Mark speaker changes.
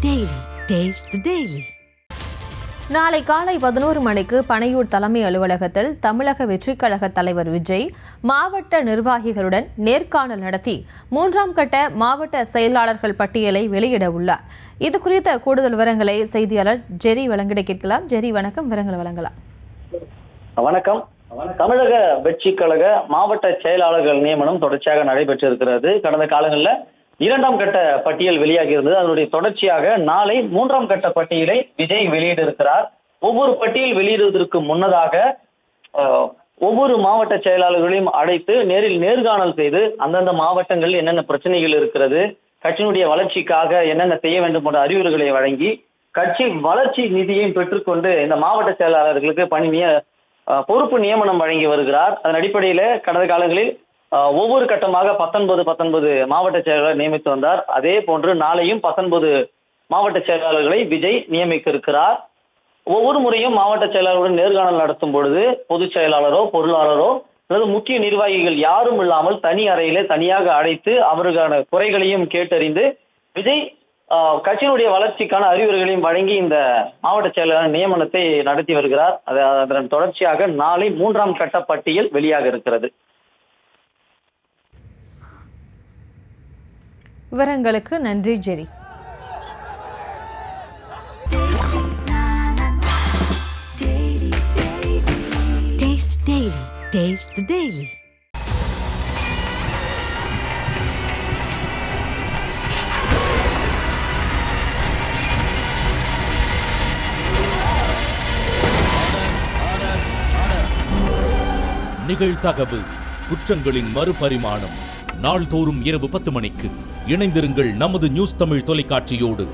Speaker 1: Daily. Taste the Daily.
Speaker 2: நாளை காலை 11 மணிக்கு பனையூர் தலைமை அலுவலகத்தில் தமிழக வெற்றிக் கழக தலைவர் விஜய் மாவட்ட நிர்வாகிகளுடன் நேர்காணல் நடத்தி 3ஆம் கட்ட மாவட்ட செயலாளர்கள் பட்டியலை வெளியிட உள்ளார். இது குறித்த கூடுதல் விவரங்களை செய்தியாளர் ஜெரி வழங்கிட கேட்கலாம். ஜெரி, வணக்கம். விவரங்களை வழங்கலாம்.
Speaker 3: வணக்கம். தமிழக வெற்றிக் கழக மாவட்ட செயலாளர்கள் நியமனம் தொடர்ச்சியாக நடைபெற்றிருக்கிறது. கடந்த காலங்களில் 2ஆம் கட்ட பட்டியல் வெளியாகி இருந்தது. அதனுடைய தொடர்ச்சியாக நாளை 3ஆம் கட்ட பட்டியலை விஜய் வெளியிட இருக்கிறார். ஒவ்வொரு பட்டியல் வெளியிடுவதற்கு முன்னதாக ஒவ்வொரு மாவட்ட செயலாளர்களையும் அழைத்து நேரில் நேர்காணல் செய்து அந்தந்த மாவட்டங்களில் என்னென்ன பிரச்சனைகள் இருக்கிறது, கட்சியினுடைய வளர்ச்சிக்காக என்னென்ன செய்ய வேண்டும் போன்ற அறிவுரைகளை வழங்கி கட்சி வளர்ச்சி நிதியையும் பெற்றுக்கொண்டு இந்த மாவட்ட செயலாளர்களுக்கு பொறுப்பு நியமனம் வழங்கி வருகிறார். அதன் அடிப்படையில் கடந்த காலங்களில் ஒவ்வொரு கட்டமாக 19 மாவட்ட செயலாளர் நியமித்து வந்தார். அதே போன்று நாளையும் 19 மாவட்ட செயலாளர்களை விஜய் நியமிக்க இருக்கிறார். ஒவ்வொரு முறையும் மாவட்ட செயலாளருடன் நேர்காணல் நடத்தும் பொழுது பொதுச் செயலாளரோ பொருளாளரோ அல்லது முக்கிய நிர்வாகிகள் யாரும் இல்லாமல் தனி அறையிலே தனியாக அழைத்து அவருக்கான குறைகளையும் கேட்டறிந்து விஜய் கட்சியினுடைய வளர்ச்சிக்கான அறிவுரைகளையும் வழங்கி இந்த மாவட்ட செயலாளர் நியமனத்தை நடத்தி வருகிறார். அதன் தொடர்ச்சியாக நாளை 3ஆம் கட்ட பட்டியல் வெளியாக இருக்கிறது.
Speaker 2: விவரங்களுக்கு நன்றி ஜெரி.
Speaker 1: Taste the Daily. Taste the Daily.
Speaker 4: நிகழ்தகவு குற்றங்களின் மறுபரிமாணம் நாள்தோறும் இரவு 10 மணிக்கு இணைந்திருங்கள் நமது நியூஸ் தமிழ் தொலைக்காட்சியோடு.